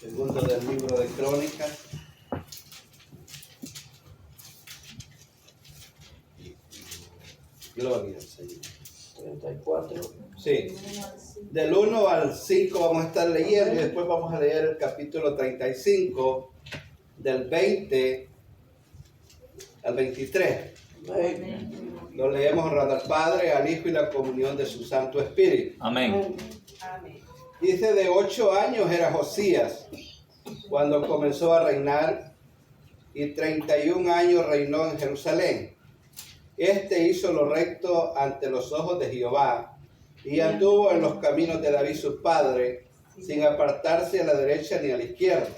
Segundo del libro de Crónicas. Gloria al Señor. 34. Sí. Del 1 al 5 vamos a estar leyendo y después vamos a leer el capítulo 35 del 20 al 23. Amén. Lo leemos honrando al Padre, al Hijo y la comunión de su Santo Espíritu. Amén. Dice: de 8 años era Josías cuando comenzó a reinar, y 31 años reinó en Jerusalén. Este hizo lo recto ante los ojos de Jehová, y anduvo en los caminos de David su padre, sin apartarse a la derecha ni a la izquierda.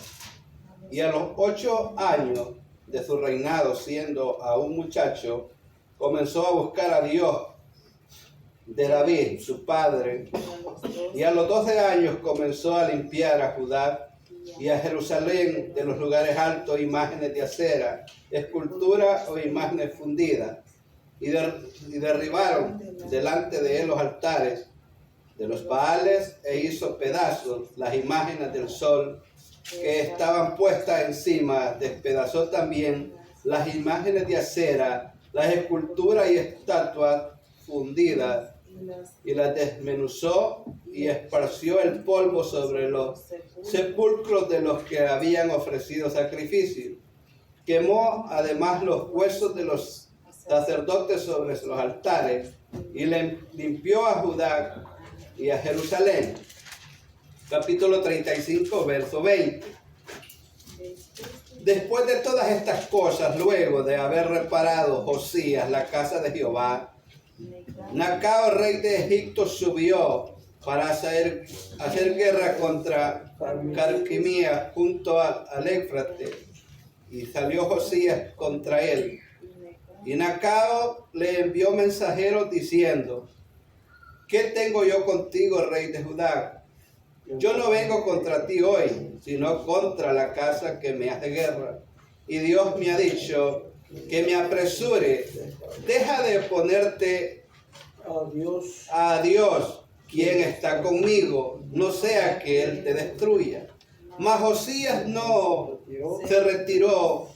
Y a los 8 años de su reinado, siendo aún muchacho, comenzó a buscar a Dios de David su padre, y a los 12 años comenzó a limpiar a Judá y a Jerusalén de los lugares altos, imágenes de acera, esculturas o imágenes fundidas, y derribaron delante de él los altares de los Baales, e hizo pedazos las imágenes del sol que estaban puestas encima. Despedazó también las imágenes de acera, las esculturas y estatuas fundidas, y las desmenuzó y esparció el polvo sobre los sepulcros de los que habían ofrecido sacrificios. Quemó además los huesos de los sacerdotes sobre los altares, y limpió a Judá y a Jerusalén. Capítulo 35, verso 20. Después de todas estas cosas, luego de haber reparado Josías la casa de Jehová, Necao, rey de Egipto, subió para hacer guerra contra Carquemías junto al Éufrates, y salió Josías contra él. Y Necao le envió mensajeros diciendo: ¿qué tengo yo contigo, rey de Judá? Yo no vengo contra ti hoy, sino contra la casa que me hace guerra. Y Dios me ha dicho que me apresure. Deja de ponerte a Dios, quien está conmigo, no sea que Él te destruya. Mas Josías no se retiró,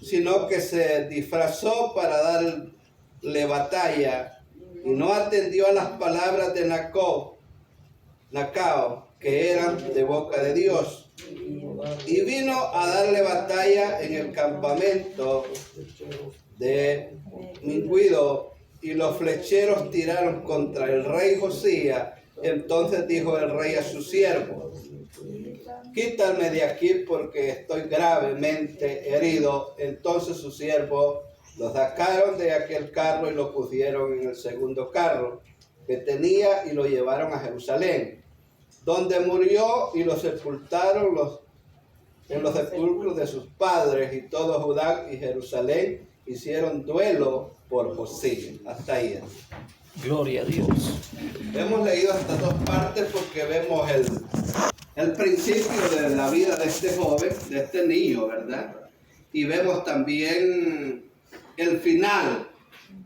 sino que se disfrazó para darle batalla, y no atendió a las palabras de Necao, que eran de boca de Dios. Y vino a darle batalla en el campamento de Migdol, y los flecheros tiraron contra el rey Josías. Entonces dijo el rey a su siervo: quítame de aquí, porque estoy gravemente herido. Entonces su siervo lo sacaron de aquel carro y lo pusieron en el segundo carro que tenía, y lo llevaron a Jerusalén, donde murió, y lo sepultaron en los sepulcros de sus padres. Y todo Judá y Jerusalén hicieron duelo por Josías. Hasta ahí. Gloria a Dios. Hemos leído estas dos partes porque vemos el principio de la vida de este joven, de este niño, ¿verdad? Y vemos también el final,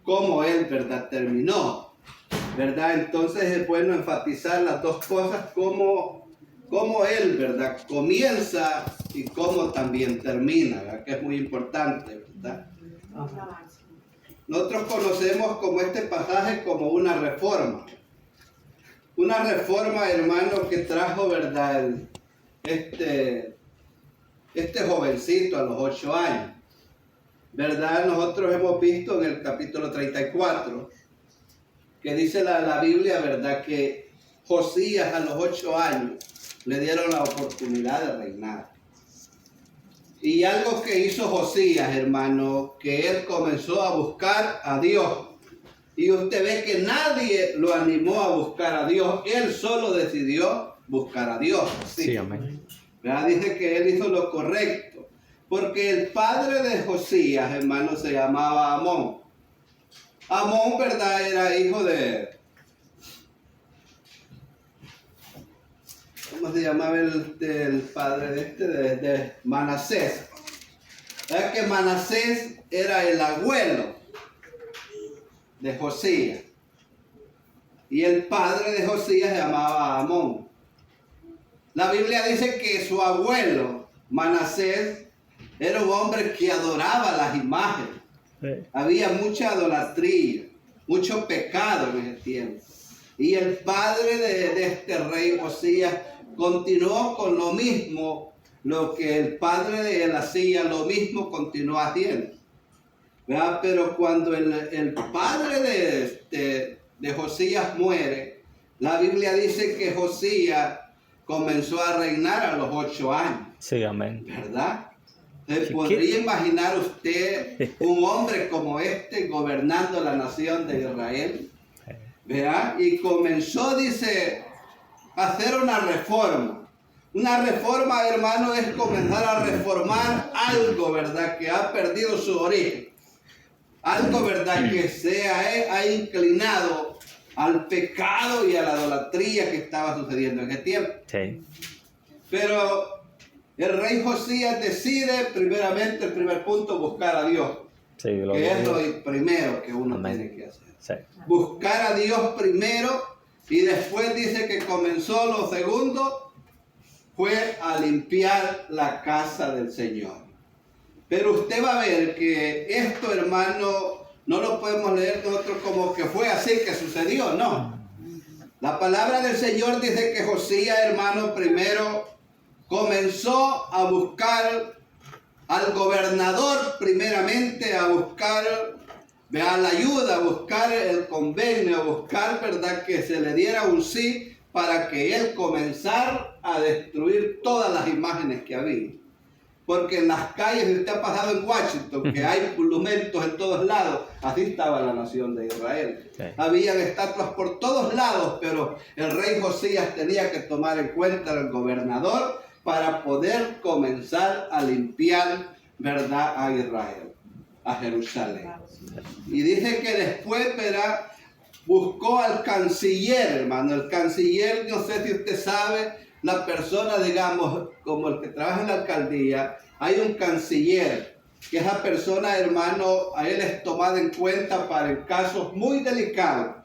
cómo él, ¿verdad?, terminó, ¿verdad? Entonces es bueno enfatizar las dos cosas, cómo él, ¿verdad?, comienza y cómo también termina, ¿verdad?, que es muy importante, ¿verdad? Nosotros conocemos como este pasaje como una reforma. Una reforma, hermano, que trajo, ¿verdad?, este jovencito a los 8 años. ¿Verdad? Nosotros hemos visto en el capítulo 34 que dice la Biblia, ¿verdad?, que Josías a los 8 años le dieron la oportunidad de reinar. Y algo que hizo Josías, hermano, que él comenzó a buscar a Dios. Y usted ve que nadie lo animó a buscar a Dios. Él solo decidió buscar a Dios. Sí, amén. ¿Verdad? Dice que él hizo lo correcto. Porque el padre de Josías, hermano, se llamaba Amón. Amón, ¿verdad?, era hijo de... ¿Cómo se llamaba el padre de Manasés? ¿Verdad que Manasés era el abuelo de Y el padre de Josías se llamaba Amón. La Biblia dice que su abuelo, Manasés, era un hombre que adoraba las imágenes. Sí. Había mucha idolatría, mucho pecado en ese tiempo. Y el padre de este rey Josías continuó con lo mismo, lo que el padre de él hacía, lo mismo continuó haciendo. ¿Verdad? Pero cuando el padre de Josías muere, la Biblia dice que Josías comenzó a reinar a los 8 años. Sí, amén. ¿Verdad? ¿Se ¿Qué? podría imaginar usted un hombre como este gobernando la nación de Israel? ¿Verdad? Y comenzó, dice, a hacer una reforma. Una reforma, hermano, es comenzar a reformar algo, ¿verdad? Que ha perdido su origen. Algo, ¿verdad? Que ha inclinado al pecado y a la idolatría que estaba sucediendo en ese tiempo. Sí. Pero el rey Josías decide, primeramente, el primer punto, buscar a Dios. Sí, Que gloria a es lo Dios. primero que uno Amén. tiene que hacer. Sí. Buscar a Dios primero, y después dice que comenzó lo segundo, fue a limpiar la casa del Señor. Pero usted va a ver que esto, hermano, no lo podemos leer nosotros como que fue así que sucedió, no. La palabra del Señor dice que Josías, hermano, primero comenzó a buscar al gobernador, primeramente a buscar, vea, la ayuda, a buscar el convenio, a buscar, verdad, que se le diera un sí para que él comenzara a destruir todas las imágenes que había. Porque en las calles, si usted ha pasado en Washington, que hay monumentos en todos lados, así estaba la nación de Israel. Sí. Habían estatuas por todos lados, pero el rey Josías tenía que tomar en cuenta al gobernador para poder comenzar a limpiar, ¿verdad?, a Israel, a Jerusalén. Y dice que después, ¿verdad?, buscó al canciller, hermano. El canciller, no sé si usted sabe, la persona, digamos, como el que trabaja en la alcaldía, hay un canciller, que esa persona, hermano, a él es tomada en cuenta para casos muy delicados.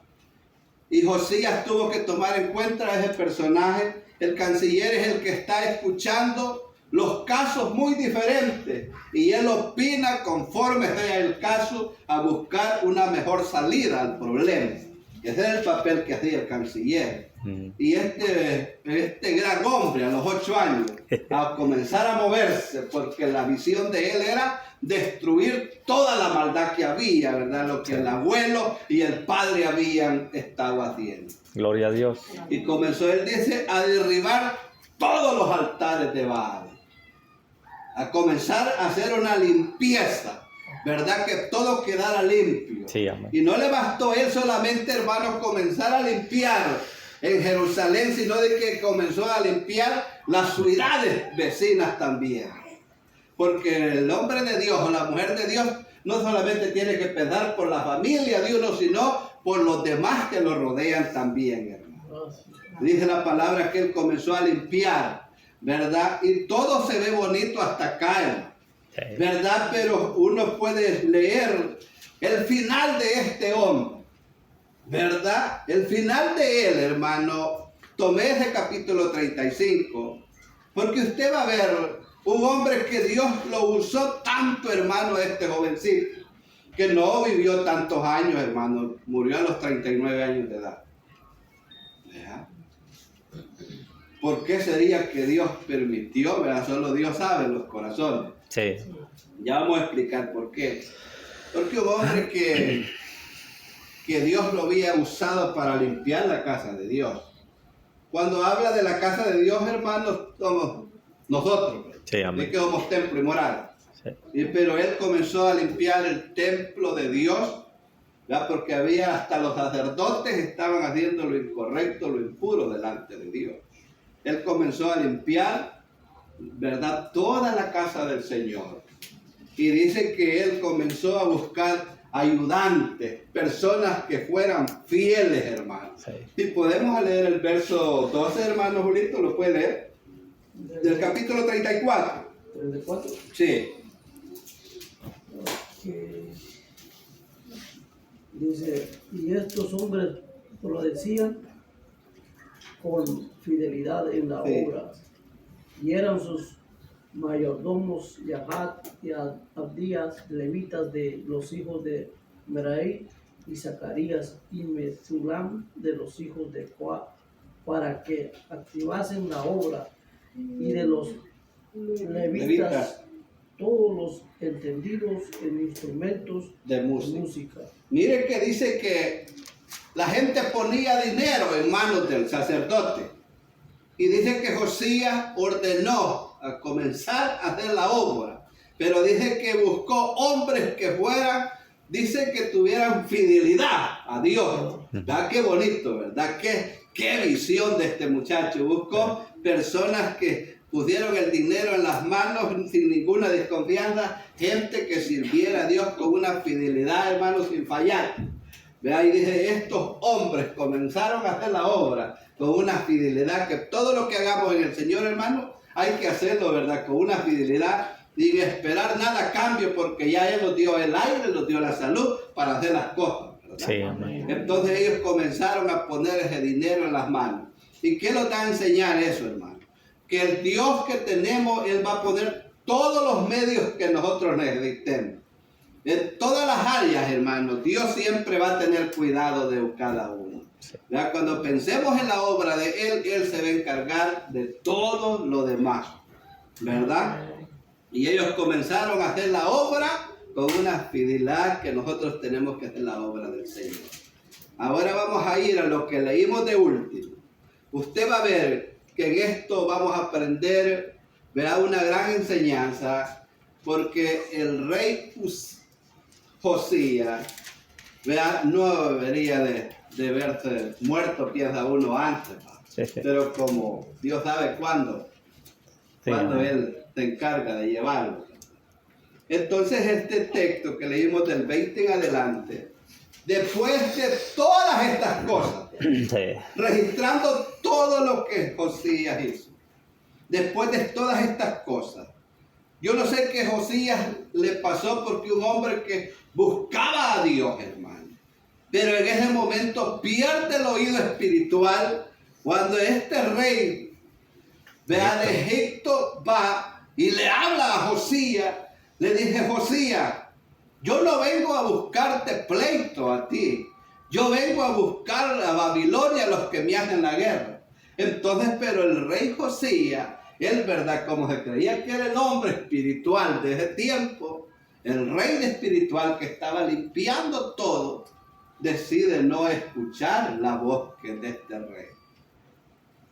Y Josías tuvo que tomar en cuenta a ese personaje. El canciller es el que está escuchando los casos muy diferentes y él opina conforme sea el caso a buscar una mejor salida al problema. Ese es el papel que hacía el canciller. Y este gran hombre a los 8 años, a comenzar a moverse, porque la visión de él era destruir toda la maldad que había, ¿verdad? Lo que el abuelo y el padre habían estado haciendo. Gloria a Dios. Y comenzó, él dice, a derribar todos los altares de Baal. A comenzar a hacer una limpieza, ¿verdad? Que todo quedara limpio. Sí, amén. Y no le bastó él solamente, hermano, comenzar a limpiar en Jerusalén, sino de que comenzó a limpiar las ciudades vecinas también. Porque el hombre de Dios o la mujer de Dios no solamente tiene que pensar por la familia de uno, sino por los demás que lo rodean también, hermano. Dice la palabra que él comenzó a limpiar, ¿verdad? Y todo se ve bonito hasta acá, hermano, ¿verdad? Pero uno puede leer el final de este hombre, ¿verdad? El final de él, hermano. Tomé ese capítulo 35, porque usted va a ver un hombre que Dios lo usó tanto, hermano, este jovencito, que no vivió tantos años, hermano. Murió a los 39 años de edad. ¿Verdad? ¿Por qué sería que Dios permitió? ¿Verdad? Solo Dios sabe los corazones. Sí. Ya vamos a explicar por qué. Porque un hombre que Dios lo había usado para limpiar la casa de Dios. Cuando habla de la casa de Dios, hermanos, somos nosotros. Sí, amén. Es que somos templo y morada. Sí. Pero él comenzó a limpiar el templo de Dios, ¿verdad? Porque había hasta los sacerdotes estaban haciendo lo incorrecto, lo impuro delante de Dios. Él comenzó a limpiar, ¿verdad?, toda la casa del Señor. Y dice que él comenzó a buscar ayudantes, personas que fueran fieles, hermanos. Sí. Si podemos leer el verso 12, hermano Julito, ¿lo puede leer? Del capítulo 34. ¿34? Sí. Que dice, y estos hombres lo decían con fidelidad en la Sí. obra y eran sus mayordomos Yahat y Abdías, levitas de los hijos de Merari, y Zacarías y Mesulam de los hijos de Joab, para que activasen la obra, y de los levitas todos los entendidos en instrumentos de de música. música. Mire que dice que la gente ponía dinero en manos del sacerdote. Y dice que Josías ordenó a comenzar a hacer la obra. Pero dice que buscó hombres que fueran, dice que tuvieran fidelidad a Dios. ¿Verdad? Qué bonito, ¿verdad? Qué visión de este muchacho. Buscó personas que pusieron el dinero en las manos sin ninguna desconfianza. Gente que sirviera a Dios con una fidelidad, hermano, sin fallar. ¿Verdad? Y dice, estos hombres comenzaron a hacer la obra con una fidelidad, que todo lo que hagamos en el Señor, hermano, hay que hacerlo, ¿verdad? Con una fidelidad, sin esperar nada a cambio, porque ya Él nos dio el aire, nos dio la salud para hacer las cosas, ¿verdad? Sí, amén. Entonces ellos comenzaron a poner ese dinero en las manos. ¿Y qué nos da a enseñar eso, hermano? Que el Dios que tenemos, Él va a poner todos los medios que nosotros necesitemos. En todas las áreas, hermanos, Dios siempre va a tener cuidado de cada uno. ¿Verdad? Cuando pensemos en la obra de Él, Él se va a encargar de todo lo demás, ¿verdad? Y ellos comenzaron a hacer la obra con una fidelidad que nosotros tenemos que hacer la obra del Señor. Ahora vamos a ir a lo que leímos de último. Usted va a ver que en esto vamos a aprender, ¿verdad?, una gran enseñanza, porque el rey Josías, ¿verdad?, no debería de verse muerto, piensa uno antes, Sí, sí. pero como Dios sabe cuándo, Sí, cuando amén. Él se encarga de llevarlo. Entonces este texto que leímos del 20 en adelante, después de todas estas cosas, Sí. registrando todo lo que Josías hizo, después de todas estas cosas, yo no sé qué Josías le pasó, porque un hombre que buscaba a Dios, hermano, pero en ese momento pierde el oído espiritual cuando este rey, vea, de Egipto va y le habla a Josías. Le dice, Josías, yo no vengo a buscarte pleito a ti, yo vengo a buscar a Babilonia a los que me hacen la guerra. Entonces, pero el rey Josías, él, verdad, como se creía que era el hombre espiritual de ese tiempo, el rey espiritual que estaba limpiando todo, decide no escuchar la voz que es de este rey.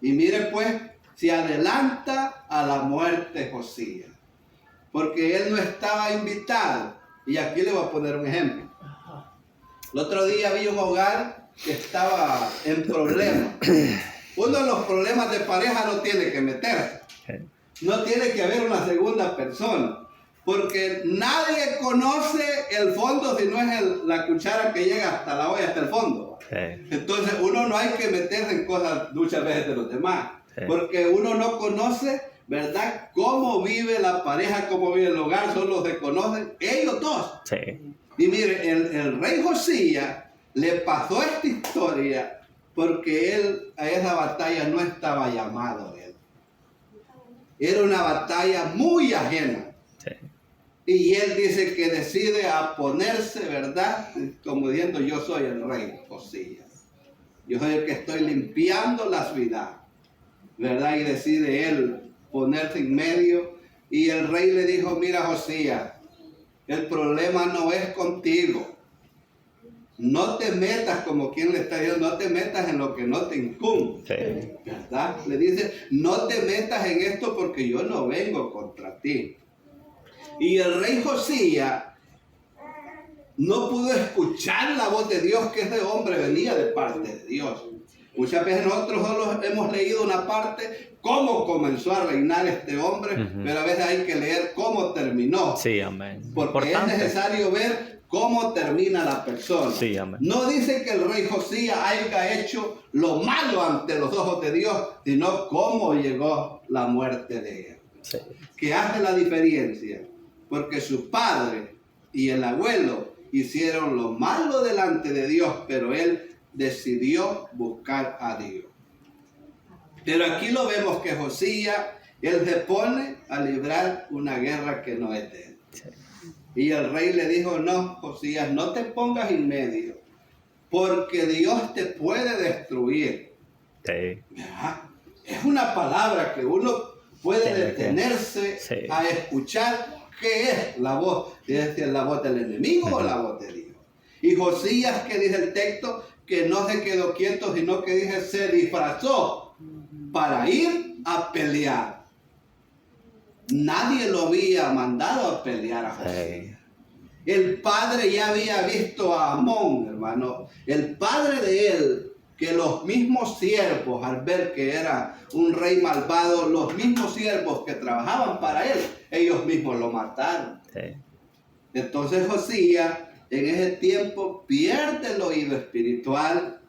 Y mire pues, se adelanta a la muerte de Josías, porque él no estaba invitado. Y aquí le voy a poner un ejemplo. El otro día vi un hogar que estaba en problemas. Uno de los problemas de pareja no tiene que meterse. No tiene que haber una segunda persona. Porque nadie conoce el fondo si no es la cuchara que llega hasta la olla, hasta el fondo. Sí. Entonces uno no hay que meterse en cosas muchas veces de los demás. Sí. Porque uno no conoce, ¿verdad?, cómo vive la pareja, cómo vive el hogar. Solo se conocen ellos dos. Sí. Y mire, el rey Josías le pasó esta historia porque él a esa batalla no estaba llamado él. Era una batalla muy ajena. Sí. Y él dice que decide a ponerse, ¿verdad?, como diciendo, yo soy el rey Josías. Yo soy el que estoy limpiando la ciudad, ¿verdad? Y decide él ponerse en medio. Y el rey le dijo, mira, Josías, el problema no es contigo. No te metas, como quien le está diciendo, no te metas en lo que no te incumbe. Sí. ¿Verdad? Le dice, no te metas en esto porque yo no vengo contra ti. Y el rey Josías no pudo escuchar la voz de Dios, que ese hombre venía de parte de Dios. Muchas veces nosotros solo hemos leído una parte, cómo comenzó a reinar este hombre, pero a veces hay que leer cómo terminó. Sí, amén. Porque Importante. es necesario ver cómo termina la persona. Sí, amén. No dice que el rey Josías haya hecho lo malo ante los ojos de Dios, sino cómo llegó la muerte de él. Sí. Que hace la diferencia, porque su padre y el abuelo hicieron lo malo delante de Dios, pero él decidió buscar a Dios. Pero aquí lo vemos que Josías Él se pone a librar una guerra que no es de él. Sí. Y el rey le dijo, no, Josías, no te pongas en medio, porque Dios te puede destruir. Sí. ¿Verdad? Es una palabra que uno puede Tiene que- detenerse sí. a escuchar qué es la voz. Es decir, la voz del enemigo o la voz de Dios. Y Josías, que dice el texto, que no se quedó quieto, sino que dice, se disfrazó para ir a pelear. Nadie lo había mandado a pelear a Josías. El padre ya había visto a Amón, hermano. El padre de él, que los mismos siervos, al ver que era un rey malvado, los mismos siervos que trabajaban para él, ellos mismos lo mataron. Sí. Entonces Josías en ese tiempo pierde el oído espiritual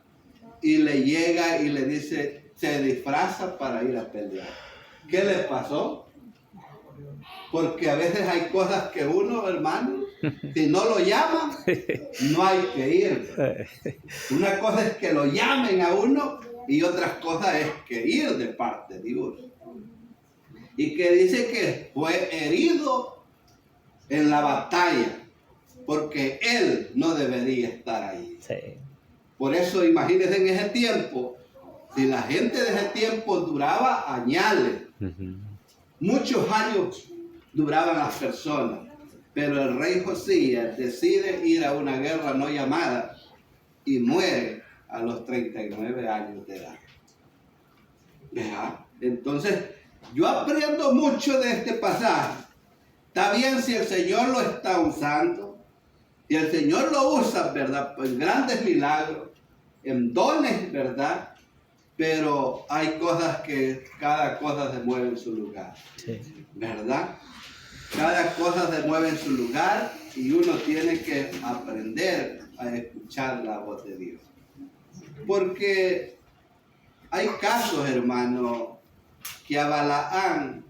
y le llega y le dice, se disfraza para ir a pelear. ¿Qué le pasó? Porque a veces hay cosas que uno, hermano, si no lo llaman, no hay que ir. Una cosa es que lo llamen a uno y otra cosa es que ir de parte de Dios. Y que dice que fue herido en la batalla, porque él no debería estar ahí. Sí. Por eso imagínense en ese tiempo, si la gente de ese tiempo duraba añales, muchos años duraban las personas, pero el rey Josías decide ir a una guerra no llamada y muere a los 39 años de edad. ¿Verdad? Entonces, yo aprendo mucho de este pasaje. Está bien si el Señor lo está usando, y el Señor lo usa, ¿verdad? En grandes milagros, en dones, ¿verdad? Pero hay cosas que cada cosa se mueve en su lugar, Sí. ¿verdad? Cada cosa se mueve en su lugar y uno tiene que aprender a escuchar la voz de Dios. Porque hay casos, hermano, que a Balaán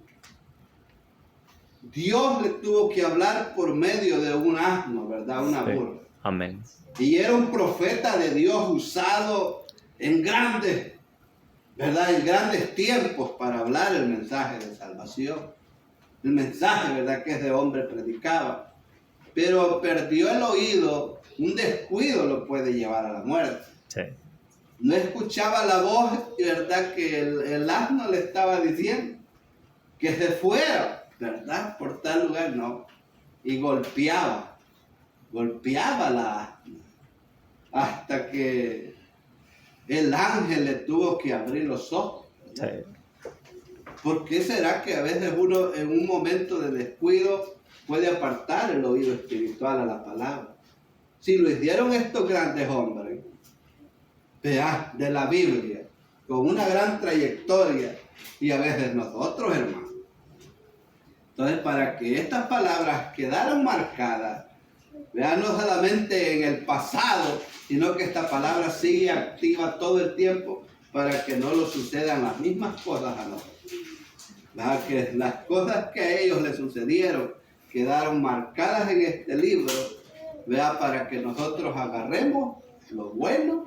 Dios le tuvo que hablar por medio de un asno, ¿verdad? Una Sí. burra. Amén. Y era un profeta de Dios usado en grandes, ¿verdad? En grandes tiempos para hablar el mensaje de salvación. El mensaje, ¿verdad? Que ese hombre predicaba. Pero perdió el oído, un descuido lo puede llevar a la muerte. Sí. No escuchaba la voz, ¿verdad? Que el asno le estaba diciendo que se fuera, ¿verdad? Por tal lugar, no. Y golpeaba la asna, hasta que el ángel le tuvo que abrir los ojos, ¿verdad? Sí. ¿Por qué será que a veces uno en un momento de descuido puede apartar el oído espiritual a la palabra? Si lo hicieron estos grandes hombres, ¿verdad? De la Biblia, con una gran trayectoria, y a veces nosotros, hermanos. Entonces, para que estas palabras quedaran marcadas, ¿verdad? No solamente en el pasado, sino que esta palabra sigue activa todo el tiempo para que no lo sucedan las mismas cosas a nosotros. ¿Verdad? Que las cosas que a ellos les sucedieron quedaron marcadas en este libro, ¿verdad? Para que nosotros agarremos lo bueno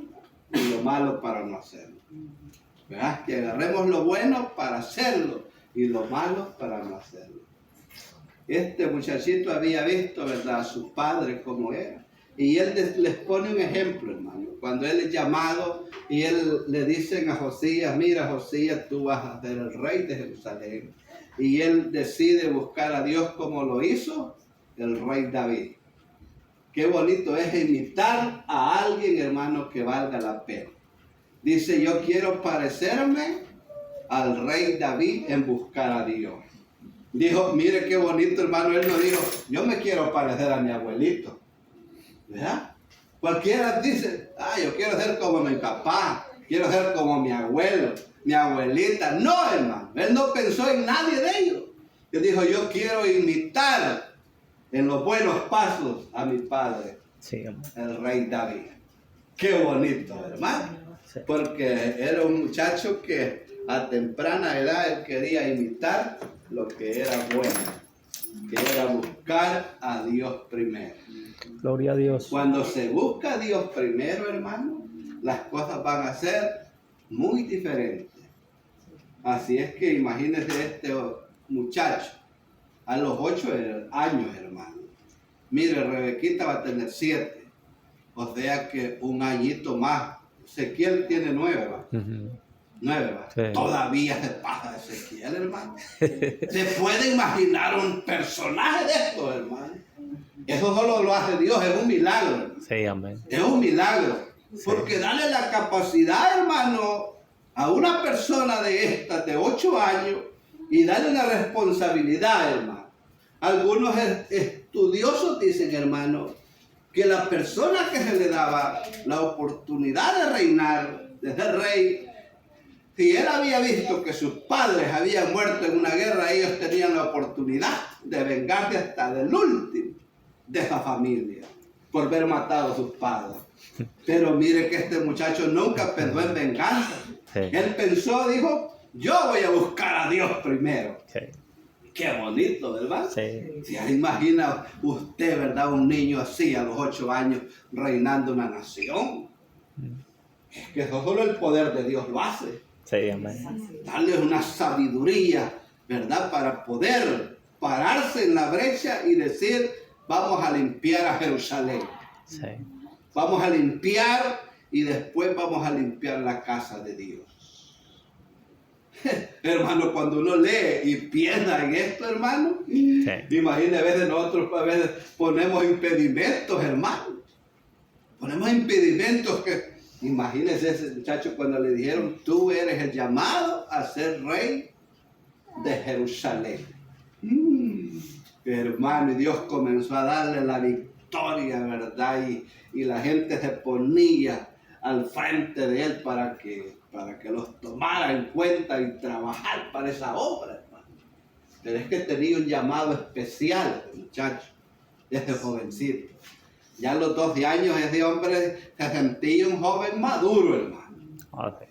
y lo malo para no hacerlo. ¿Verdad? Que agarremos lo bueno para hacerlo y lo malo para no hacerlo. Este muchachito había visto, ¿verdad?, a su padre como era. Y él les pone un ejemplo, hermano. Cuando él es llamado y él le dicen a Josías, mira Josías, tú vas a ser el rey de Jerusalén. Y él decide buscar a Dios como lo hizo el rey David. Qué bonito es imitar a alguien, hermano, que valga la pena. Dice, yo quiero parecerme al rey David en buscar a Dios. Dijo, mire qué bonito, hermano. Él no dijo, yo me quiero parecer a mi abuelito. ¿Verdad? Cualquiera dice, yo quiero ser como mi papá, quiero ser como mi abuelo, mi abuelita. No, hermano. Él no pensó en nadie de ellos. Él dijo, yo quiero imitar en los buenos pasos a mi padre, Sí. el rey David. Qué bonito, hermano. Sí. Porque era un muchacho que a temprana edad él quería imitar lo que era bueno, que era buscar a Dios primero. Gloria a Dios. Cuando se busca a Dios primero, hermano, las cosas van a ser muy diferentes Así es que imagínense este muchacho a los 8 años, hermano. Mire, Rebequita va a tener 7. O sea que un añito más. Ezequiel tiene 9, ¿va? 9, ¿va? Sí. Todavía se pasa Ezequiel, hermano. ¿Se puede imaginar un personaje de esto, hermano? Eso solo lo hace Dios, es un milagro. Sí, amén. Es un milagro. Porque darle la capacidad, hermano, a una persona de estas, de 8 años, y darle una responsabilidad, hermano. Algunos estudiosos dicen, hermano, que la persona que se le daba la oportunidad de reinar, de ser rey, si él había visto que sus padres habían muerto en una guerra, ellos tenían la oportunidad de vengarse hasta del último de esa familia por haber matado a sus padres. Pero mire que este muchacho nunca pensó en venganza. Sí. Él pensó, dijo, yo voy a buscar a Dios primero. Sí. Qué bonito, ¿verdad? Sí. ¿Se imagina usted, verdad, un niño así a los 8 años reinando una nación? Es que eso solo el poder de Dios lo hace. Sí, amén. Darle una sabiduría, ¿verdad? Para poder pararse en la brecha y decir, vamos a limpiar a Jerusalén. Sí. Vamos a limpiar y después vamos a limpiar la casa de Dios. Hermano, cuando uno lee y piensa en esto, hermano, imagínese, a veces nosotros ponemos impedimentos, hermano. Ponemos impedimentos que, imagínese ese muchacho cuando le dijeron, tú eres el llamado a ser rey de Jerusalén. Hermano, y Dios comenzó a darle la victoria, ¿verdad? Y la gente se ponía al frente de él para que los tomara en cuenta y trabajar para esa obra, hermano. Pero es que tenía un llamado especial, este muchacho, este jovencito. Ya a los 12 años ese hombre se sentía un joven maduro, hermano. Okay.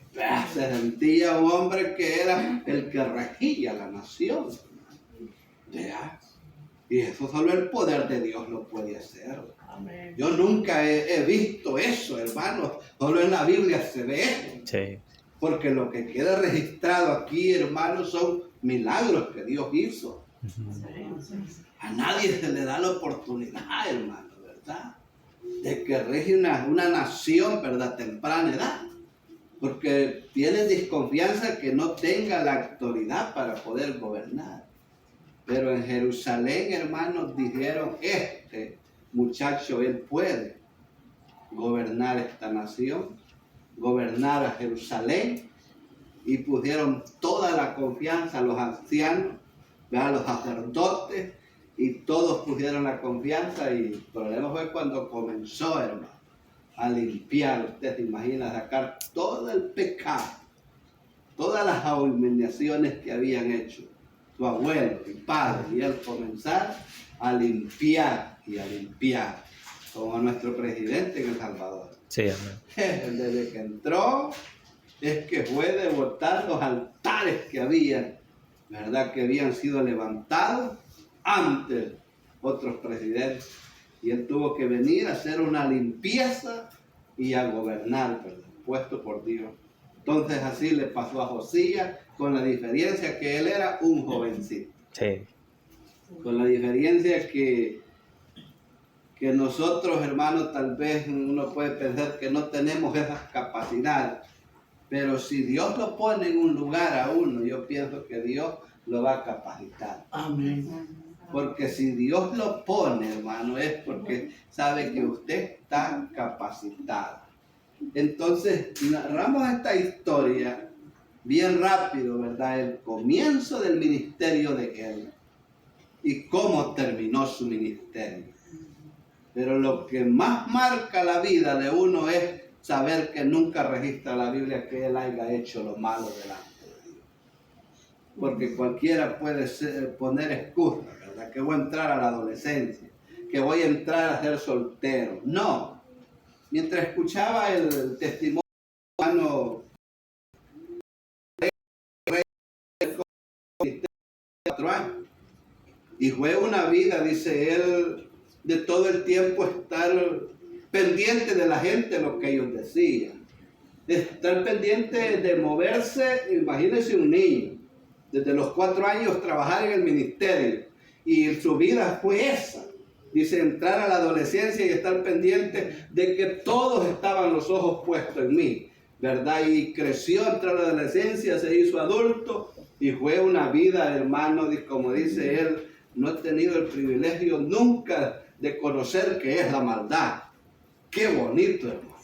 Se sentía un hombre que era el que regía la nación, hermano. ¿Vea? Y eso solo el poder de Dios lo puede hacer. Amén. Yo nunca he visto eso, hermano. Solo en la Biblia se ve eso. Sí. Porque lo que queda registrado aquí, hermano, son milagros que Dios hizo. A nadie se le da la oportunidad, hermano, ¿verdad? De que rige una nación, ¿verdad? A temprana edad. Porque tienen desconfianza que no tenga la autoridad para poder gobernar. Pero en Jerusalén, hermanos, dijeron, este muchacho, él puede gobernar esta nación, gobernar a Jerusalén, y pusieron toda la confianza a los ancianos, a los sacerdotes, y todos pusieron la confianza, y el problema fue cuando comenzó, hermano, a limpiar. Usted se imagina sacar todo el pecado, todas las abominaciones que habían hecho su abuelo y padre, y él comenzar a limpiar y a limpiar, como nuestro presidente en El Salvador. Sí, amén. Desde que entró, es que fue de botar los altares que había, ¿verdad? Que habían sido levantados antes otros presidentes. Y él tuvo que venir a hacer una limpieza y a gobernar, ¿verdad? Puesto por Dios. Entonces así le pasó a Josías, con la diferencia que él era un jovencito. Sí. Con la diferencia que nosotros, hermanos, tal vez uno puede pensar que no tenemos esas capacidades. Pero si Dios lo pone en un lugar a uno, yo pienso que Dios lo va a capacitar. Amén. Porque si Dios lo pone, hermano, es porque sabe que usted está capacitado. Entonces, narramos esta historia bien rápido, ¿verdad? El comienzo del ministerio de él y cómo terminó su ministerio. Pero lo que más marca la vida de uno es saber que nunca registra la Biblia que él haya hecho lo malo delante de Dios. Porque cualquiera puede poner excusas, ¿verdad? Que voy a entrar a la adolescencia, que voy a entrar a ser soltero. No. Mientras escuchaba el testimonio de 4 años, y fue una vida, dice él, de todo el tiempo estar pendiente de la gente, lo que ellos decían. estar pendiente de moverse. Imagínense un niño, desde los 4 años trabajar en el ministerio, y su vida fue esa. Dice, entrar a la adolescencia y estar pendiente de que todos estaban los ojos puestos en mí, ¿verdad? Y creció, entró a la adolescencia, se hizo adulto, y fue una vida, hermano, como dice él, no he tenido el privilegio nunca de conocer qué es la maldad. Qué bonito, hermano.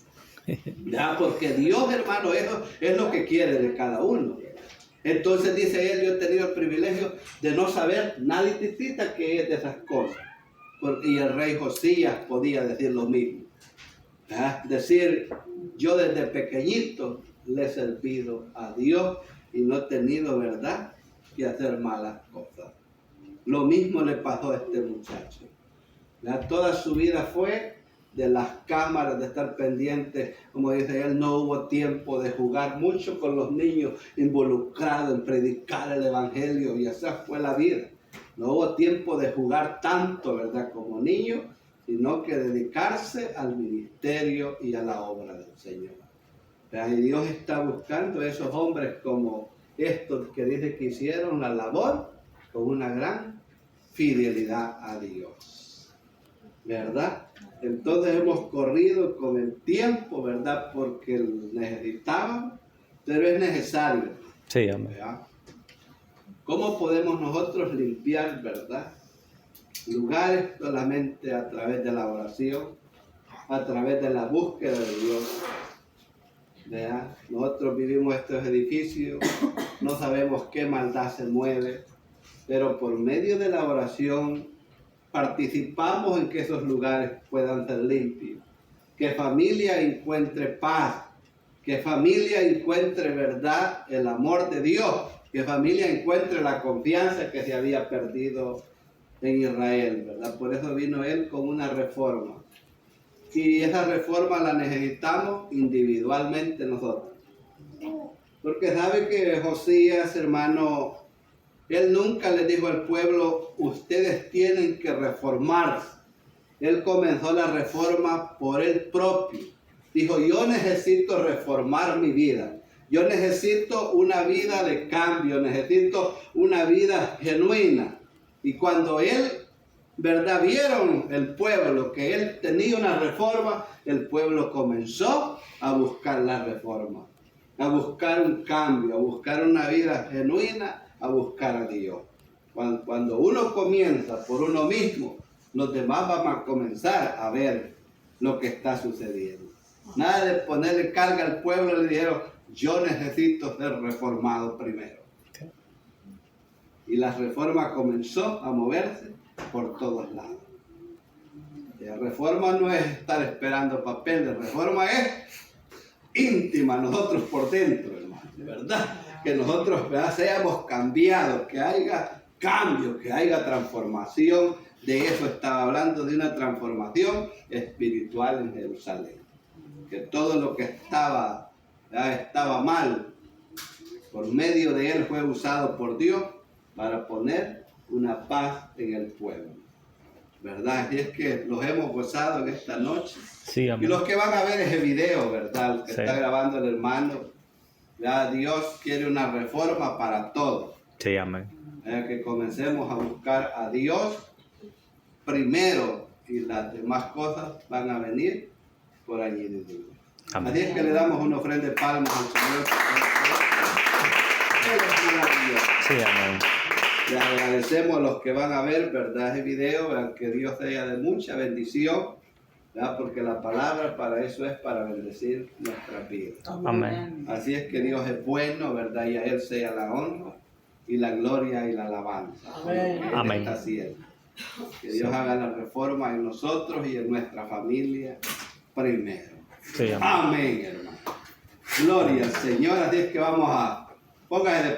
Ya, porque Dios, hermano, eso es lo que quiere de cada uno. Entonces dice él, yo he tenido el privilegio de no saber naditita qué es de esas cosas. Y el rey Josías podía decir lo mismo. Decir, yo desde pequeñito le he servido a Dios y no he tenido, ¿verdad?, que hacer malas cosas. Lo mismo le pasó a este muchacho. Toda su vida fue de las cámaras, de estar pendiente, como dice él, no hubo tiempo de jugar mucho con los niños, involucrados en predicar el evangelio, y esa fue la vida. No hubo tiempo de jugar tanto, ¿verdad?, como niño, sino que dedicarse al ministerio y a la obra del Señor. Y Dios está buscando esos hombres como estos que dice que hicieron la labor con una gran fidelidad a Dios, ¿verdad? Entonces hemos corrido con el tiempo, ¿verdad? Porque necesitaban, pero es necesario. Sí, amén. ¿Verdad? ¿Cómo podemos nosotros limpiar, verdad, lugares? Solamente a través de la oración, a través de la búsqueda de Dios. ¿Verdad? Nosotros vivimos estos edificios, no sabemos qué maldad se mueve, pero por medio de la oración participamos en que esos lugares puedan ser limpios, que familia encuentre paz, que familia encuentre, verdad, el amor de Dios, que familia encuentre la confianza que se había perdido en Israel, ¿verdad? Por eso vino él con una reforma. Y esa reforma la necesitamos individualmente nosotros. Porque sabe que Josías, hermano, él nunca le dijo al pueblo, ustedes tienen que reformarse. Él comenzó la reforma por él propio. Dijo, yo necesito reformar mi vida. Yo necesito una vida de cambio, necesito una vida genuina. Y cuando él, ¿verdad?, vieron el pueblo que él tenía una reforma, el pueblo comenzó a buscar la reforma, a buscar un cambio, a buscar una vida genuina, a buscar a Dios. Cuando uno comienza por uno mismo, los demás van a comenzar a ver lo que está sucediendo. Nada de ponerle carga al pueblo, le dijeron, yo necesito ser reformado primero. Y la reforma comenzó a moverse por todos lados. La reforma no es estar esperando papel, la reforma es íntima, nosotros por dentro, hermano, de verdad. Que nosotros, ¿verdad?, seamos cambiados, que haya cambio, que haya transformación. De eso estaba hablando, de una transformación espiritual en Jerusalén. Que todo lo que estaba mal, por medio de él fue usado por Dios para poner una paz en el pueblo, ¿verdad? Y es que los hemos gozado en esta noche. Sí, amén. Y los que van a ver ese video, ¿verdad?, el que Sí. está grabando el hermano, ya Dios quiere una reforma para todos. Sí, amén. Que comencemos a buscar a Dios primero, y las demás cosas van a venir por añadidura. Amén. Así es que le damos una ofrenda de palmas al Señor. Él es maravilloso. Sí, amén. Le agradecemos a los que van a ver, ¿verdad?, ese video, ¿verdad?, que Dios sea de mucha bendición, ¿verdad?, porque la palabra para eso es para bendecir nuestra vida. Amén. Así es que Dios es bueno, ¿verdad?, y a Él sea la honra y la gloria y la alabanza. Amén. En Amén. esta tierra. Que Dios haga la reforma en nosotros y en nuestra familia primero. Sí, amén. Amén, hermano. Gloria al Señor. Así es que vamos a... Póngase de